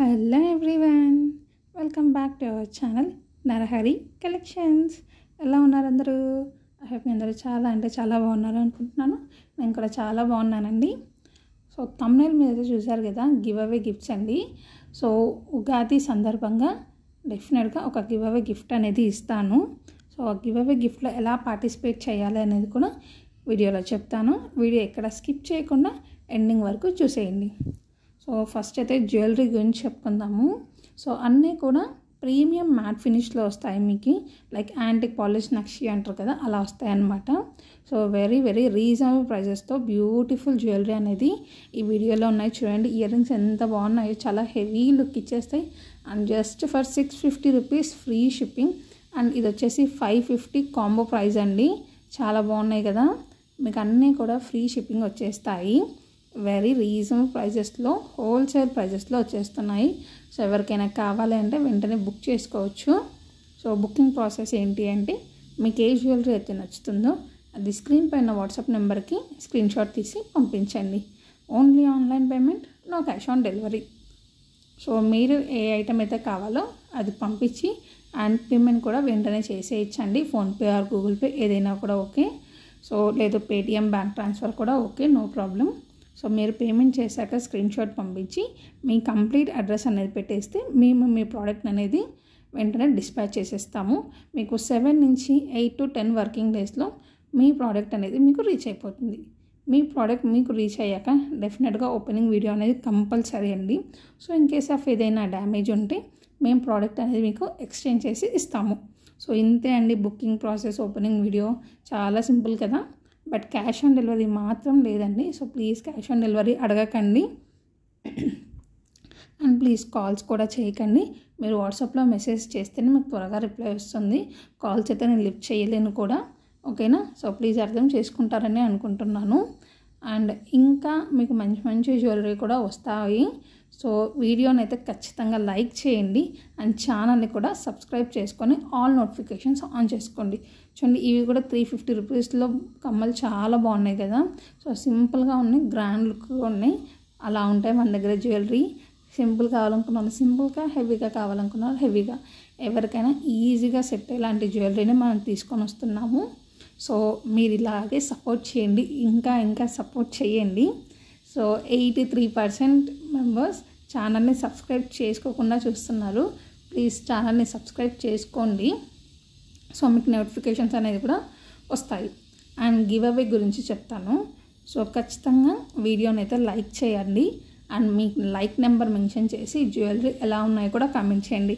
Hello everyone, welcome back to our channel Narahari collections. ఎలా ఉన్నారు అందరూ? ఐ హోప్ అందరూ చాలా బాగున్నారు అనుకుంటున్నాను. నేను కూడా చాలా బాగున్నానండి. సో థంబ్నెయిల్ మీద చూసారు కదా, గివ్ అవే గిఫ్ట్స్ అండి. సో ఉగాది సందర్భంగా డెఫినెట్గా ఒక గివ్ అవే గిఫ్ట్ అనేది ఇస్తాను. సో ఆ గివ్ అవే గిఫ్ట్లో ఎలా పార్టిసిపేట్ చేయాలి అనేది కూడా వీడియోలో చెప్తాను. వీడియో ఎక్కడ స్కిప్ చేయకుండా ఎండింగ్ వరకు చూసేయండి. సో ఫస్ట్ అయితే జ్యువెలరీ గురించి చెప్పుకుందాము. సో అన్నీ కూడా ప్రీమియం మ్యాట్ ఫినిష్లో వస్తాయి. మీకు లైక్ యాంటిక్ పాలిష్ నక్షి అంటారు కదా, అలా వస్తాయి అన్నమాట. సో వెరీ రీజనబుల్ ప్రైజెస్తో బ్యూటిఫుల్ జ్యువెలరీ అనేది ఈ వీడియోలో ఉన్నాయి. చూడండి, ఇయర్ రింగ్స్ ఎంత బాగున్నాయో, చాలా హెవీ లుక్ ఇచ్చేస్తాయి. And just for 650 rupees free shipping. And ఇది వచ్చేసి 550 కాంబో ప్రైస్ అండి. చాలా బాగున్నాయి కదా, మీకు అన్నీ కూడా ఫ్రీ షిప్పింగ్ వచ్చేస్తాయి. వెరీ రీజనబుల్ ప్రైజెస్లో, హోల్సేల్ ప్రైజెస్లో వచ్చేస్తున్నాయి. సో ఎవరికైనా కావాలి అంటే వెంటనే బుక్ చేసుకోవచ్చు. సో బుకింగ్ ప్రాసెస్ ఏంటి అంటే, మీకు ఏ జ్యువెలరీ అయితే నచ్చుతుందో అది స్క్రీన్ పైన వాట్సాప్ నెంబర్కి స్క్రీన్ షాట్ తీసి పంపించండి. Only online payment, no cash on delivery. So మీరు ఏ ఐటమ్ అయితే కావాలో అది పంపించి అండ్ పేమెంట్ కూడా వెంటనే చేసేయచ్చండి. ఫోన్పే ఆర్ గూగుల్ పే ఏదైనా కూడా ఓకే. సో లేదు పేటిఎం బ్యాంక్ ట్రాన్స్ఫర్ కూడా ఓకే, నో ప్రాబ్లం. సో మీరు పేమెంట్ చేశాక స్క్రీన్ షాట్ పంపించి మీ కంప్లీట్ అడ్రస్ అనేది పెట్టేస్తే మేము మీ ప్రోడక్ట్ అనేది వెంటనే డిస్పాచ్ చేసేస్తాము. మీకు 7 నుంచి 8 to 10 వర్కింగ్ డేస్లో మీ ప్రోడక్ట్ అనేది మీకు రీచ్ అయిపోతుంది. మీ ప్రోడక్ట్ మీకు రీచ్ అయ్యాక డెఫినెట్గా ఓపెనింగ్ వీడియో అనేది కంపల్సరీ అండి. సో ఇన్ కేస్ ఆఫ్ ఏదైనా డ్యామేజ్ ఉంటే మేము ప్రోడక్ట్ అనేది మీకు ఎక్స్చేంజ్ చేసి ఇస్తాము. సో ఇంతే అండి బుకింగ్ ప్రాసెస్, ఓపెనింగ్ వీడియో చాలా సింపుల్ కదా. బట్ క్యాష్ ఆన్ డెలివరీ మాత్రం లేదండి. So please cash on delivery అడగకండి. అండ్ ప్లీజ్ కాల్స్ కూడా చేయకండి. మీరు వాట్సాప్లో మెసేజ్ చేస్తేనే మీకు త్వరగా రిప్లై వస్తుంది. కాల్స్ అయితే నేను లిఫ్ట్ చేయలేను కూడా, ఓకేనా. సో ప్లీజ్ అర్థం చేసుకుంటారని అనుకుంటున్నాను. అండ్ ఇంకా మీకు మంచి జ్యువెలరీ కూడా వస్తాయి. సో వీడియోని అయితే ఖచ్చితంగా లైక్ చేయండి అండ్ ఛానల్ని కూడా సబ్స్క్రైబ్ చేసుకొని ఆల్ నోటిఫికేషన్స్ ఆన్ చేసుకోండి. చూడండి, ఇవి కూడా 350 రూపీస్లో కమ్మలు చాలా బాగున్నాయి కదా. సో సింపుల్గా ఉన్నాయి, గ్రాండ్ లుక్గా ఉన్నాయి. అలా ఉంటాయి మన దగ్గర జ్యువెలరీ. సింపుల్ కావాలనుకున్నారు సింపుల్గా, హెవీగా కావాలనుకున్నారు హెవీగా. ఎవరికైనా ఈజీగా సెట్ అయ్యేలాంటి జ్యువెలరీని మనం తీసుకొని వస్తున్నాము. సో మీరు ఇలాగే సపోర్ట్ చేయండి, ఇంకా సపోర్ట్ చేయండి. సో 83% మెంబర్స్ ఛానల్ని సబ్స్క్రైబ్ చేసుకోకుండా చూస్తున్నారు. ప్లీజ్ ఛానల్ని సబ్స్క్రైబ్ చేసుకోండి. సో మీకు నోటిఫికేషన్స్ అనేది కూడా వస్తాయి. అండ్ గివ్ అవే గురించి చెప్తాను. సో ఖచ్చితంగా వీడియోని అయితే లైక్ చేయండి. And me like number mention చేసి జ్యువెలరీ ఎలా ఉన్నాయో కూడా కామెంట్ చేయండి.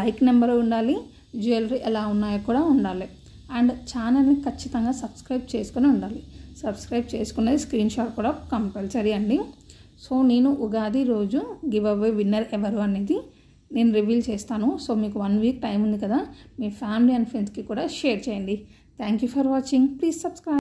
లైక్ నెంబర్ ఉండాలి, జ్యువెలరీ ఎలా ఉన్నాయో కూడా ఉండాలి. అండ్ ఛానల్ని ఖచ్చితంగా సబ్స్క్రైబ్ చేసుకొని ఉండాలి. సబ్స్క్రైబ్ చేసుకునేది స్క్రీన్ షాట్ కూడా కంపల్సరీ అండి. సో నేను ఉగాది రోజు గివ్ అవే విన్నర్ ఎవరు అనేది నేను రివీల్ చేస్తాను. సో మీకు 1 వీక్ టైం ఉంది కదా, మీ ఫ్యామిలీ అండ్ ఫ్రెండ్స్కి కూడా షేర్ చేయండి. Thank you for watching. Please subscribe.